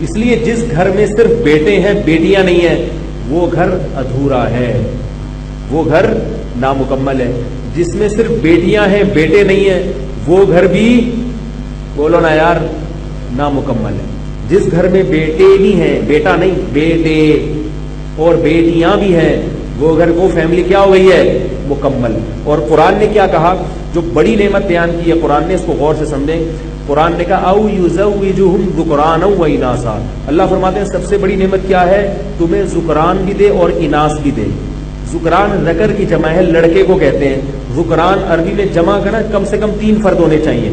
اس لیے جس گھر میں صرف بیٹے ہیں بیٹیاں نہیں ہیں وہ گھر ادھورا ہے، وہ گھر نامکمل ہے. جس میں صرف بیٹیاں ہیں بیٹے نہیں ہیں وہ گھر بھی بولو نا یار نامکمل ہے. جس گھر میں بیٹے بھی ہیں، بیٹا نہیں بیٹے اور بیٹیاں بھی ہیں، وہ گھر وہ فیملی کیا ہو گئی ہے؟ مکمل. اور قرآن نے کیا کہا؟ جو بڑی نعمت بیان کی ہے قرآن نے، اس کو غور سے سمجھیں. قرآن نے کہا او یزوجہم ذکرانا و اناثا. اللہ فرماتے ہیں سب سے بڑی نعمت کیا ہے؟ تمہیں ذکران بھی دے اور اناث بھی دے. ذکران ذکر کی جمع ہے، لڑکے کو کہتے ہیں. ذکران عربی میں جمع کرنا کم سے کم 3 فرد ہونے چاہیے،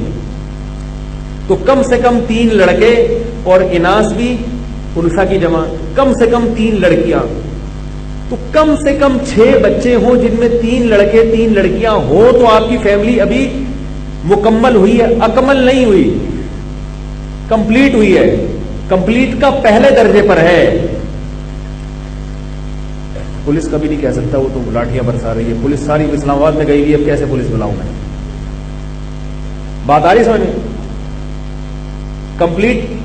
تو کم سے کم 3 لڑکے اور اناث بھی انثى کی جمع، کم سے کم 3 لڑکیاں. تو کم سے کم 6 بچے ہوں جن میں 3 لڑکے 3 لڑکیاں ہوں تو آپ کی فیملی ابھی مکمل ہوئی ہے، اکمل نہیں ہوئی، کمپلیٹ ہوئی ہے. کمپلیٹ کا پہلے درجے پر ہے. پولیس کبھی نہیں کہہ سکتا وہ تو لاٹیاں برسا رہی ہے، پولیس ساری اسلام آباد میں گئی ہوئی ہے، اب کیسے پولیس بلاؤں میں؟ بات آ رہی سمجھ میں؟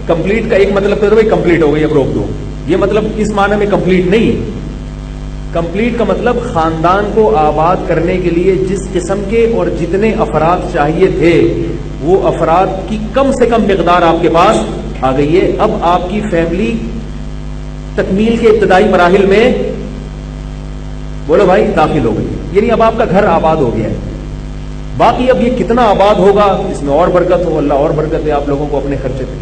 کمپلیٹ کا ایک مطلب تو بھائی کمپلیٹ ہو گئی اب روک دو، یہ مطلب اس معنی میں کمپلیٹ نہیں. کمپلیٹ کا مطلب خاندان کو آباد کرنے کے لیے جس قسم کے اور جتنے افراد چاہیے تھے وہ افراد کی کم سے کم مقدار آپ کے پاس آ گئی ہے. اب آپ کی فیملی تکمیل کے ابتدائی مراحل میں بولو بھائی داخل ہو گئی، یعنی اب آپ کا گھر آباد ہو گیا ہے. باقی اب یہ کتنا آباد ہوگا اس میں اور برکت ہو، اللہ اور برکت دے آپ لوگوں کو اپنے خرچے پہ.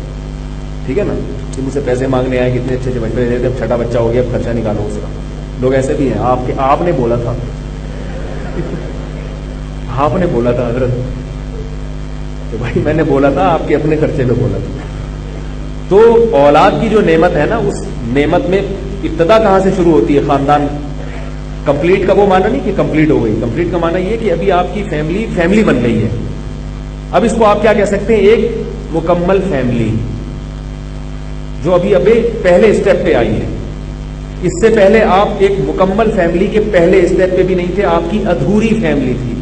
ٹھیک ہے نا؟ کہ مجھ سے پیسے مانگنے آئے، کتنے اچھے بچے دیتے، اب چھٹا بچہ ہو گیا اب خرچہ نکالو اس کا. لوگ ایسے بھی ہیں. آپ نے بولا تھا آپ نے بولا تھا حضرت کہ بھائی میں نے بولا تھا آپ کے اپنے خرچے پہ بولا تھا. تو اولاد کی جو نعمت ہے نا اس نعمت میں ابتدا کہاں سے شروع ہوتی ہے؟ خاندان. کمپلیٹ کا وہ معنی نہیں کہ کمپلیٹ ہو گئی، کمپلیٹ کا معنی یہ کہ ابھی آپ کی فیملی بن گئی ہے. اب اس کو آپ کیا کہہ سکتے ہیں؟ ایک مکمل فیملی جو ابھی پہلے اسٹیپ پہ آئی ہے. اس سے پہلے آپ ایک مکمل فیملی کے پہلے اسٹیپ پہ بھی نہیں تھے، آپ کی ادھوری فیملی تھی.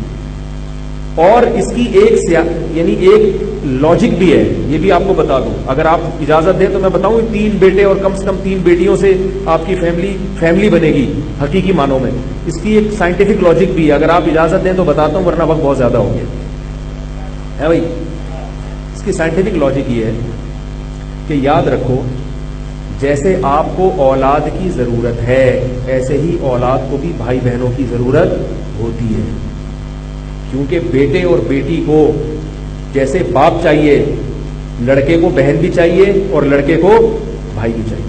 اور اس کی ایک لاجک بھی ہے، یہ بھی آپ کو بتا دوں. اگر آپ اجازت دیں تو میں بتاؤں 3 بیٹے اور کم سے کم 3 بیٹیوں سے آپ کی فیملی بنے گی حقیقی معنوں میں. اس کی ایک سائنٹیفک لاجک بھی ہے، اگر آپ اجازت دیں تو بتاتا ہوں ورنہ وقت بہت زیادہ ہو گیا ہے بھائی. اس کی سائنٹیفک لاجک یہ ہے کہ یاد رکھو جیسے آپ کو اولاد کی ضرورت ہے ایسے ہی اولاد کو بھی بھائی بہنوں کی ضرورت ہوتی ہے. کیونکہ بیٹے اور بیٹی کو جیسے باپ چاہیے، لڑکے کو بہن بھی چاہیے اور لڑکے کو بھائی بھی چاہیے.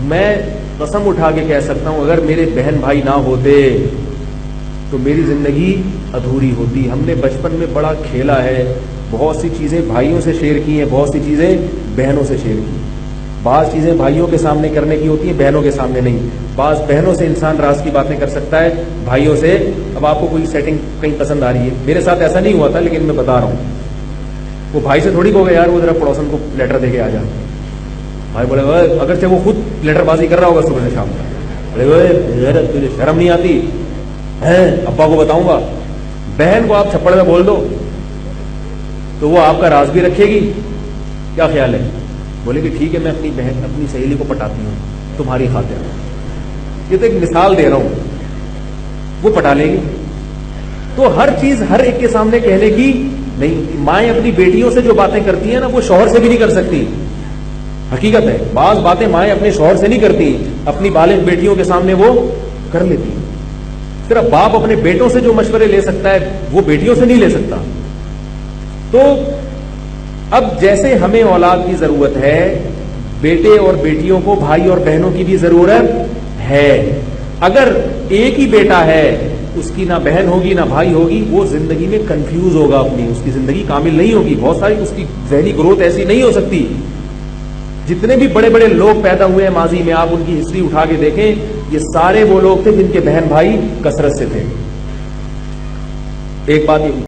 میں قسم اٹھا کے کہہ سکتا ہوں اگر میرے بہن بھائی نہ ہوتے تو میری زندگی ادھوری ہوتی. ہم نے بچپن میں بڑا کھیلا ہے، بہت سی چیزیں بھائیوں سے شیئر کی ہیں، بہت سی چیزیں بہنوں سے شیئر کی. بعض چیزیں بھائیوں کے سامنے کرنے کی ہوتی ہیں، بہنوں کے سامنے نہیں. بعض بہنوں سے انسان راز کی باتیں کر سکتا ہے، بھائیوں سے. اب آپ کو کوئی سیٹنگ کہیں پسند آ رہی ہے، میرے ساتھ ایسا نہیں ہوا تھا لیکن میں بتا رہا ہوں. وہ بھائی سے تھوڑی کہو گے یار وہ ذرا پڑوسن کو لیٹر دے کے آ جا. بھائی بولے اگرچہ وہ خود لیٹر بازی کر رہا ہوگا صبح سے شام تک، بولے تجھے شرم نہیں آتی ہے؟ ابا کو بتاؤں گا. بہن کو آپ چھپڑ میں بول دو تو وہ آپ کا راز بھی رکھے گی. کیا خیال ہے؟ بولے کہ ٹھیک ہے میں اپنی بہن اپنی سہیلی کو پٹاتی ہوں تمہاری خاطر. یہ تو ایک مثال دے رہا ہوں، وہ پٹا لے گی. تو ہر چیز ہر ایک کے سامنے کہنے کی نہیں. مائیں اپنی بیٹیوں سے جو باتیں کرتی ہیں نا وہ شوہر سے بھی نہیں کر سکتی. حقیقت ہے بعض باتیں مائیں اپنے شوہر سے نہیں کرتی، اپنی بالغ بیٹیوں کے سامنے وہ کر لیتی. صرف باپ اپنے بیٹوں سے جو مشورے لے سکتا ہے وہ بیٹیوں سے نہیں لے سکتا. تو اب جیسے ہمیں اولاد کی ضرورت ہے، بیٹے اور بیٹیوں کو بھائی اور بہنوں کی بھی ضرورت ہے. اگر ایک ہی بیٹا ہے اس کی نہ بہن ہوگی نہ بھائی ہوگی، وہ زندگی میں کنفیوز ہوگا، اپنی اس کی زندگی کامل نہیں ہوگی. بہت ساری اس کی ذہنی گروتھ ایسی نہیں ہو سکتی. جتنے بھی بڑے بڑے لوگ پیدا ہوئے ہیں ماضی میں، آپ ان کی ہسٹری اٹھا کے دیکھیں، یہ سارے وہ لوگ تھے جن کے بہن بھائی کثرت سے تھے. ایک بات یہ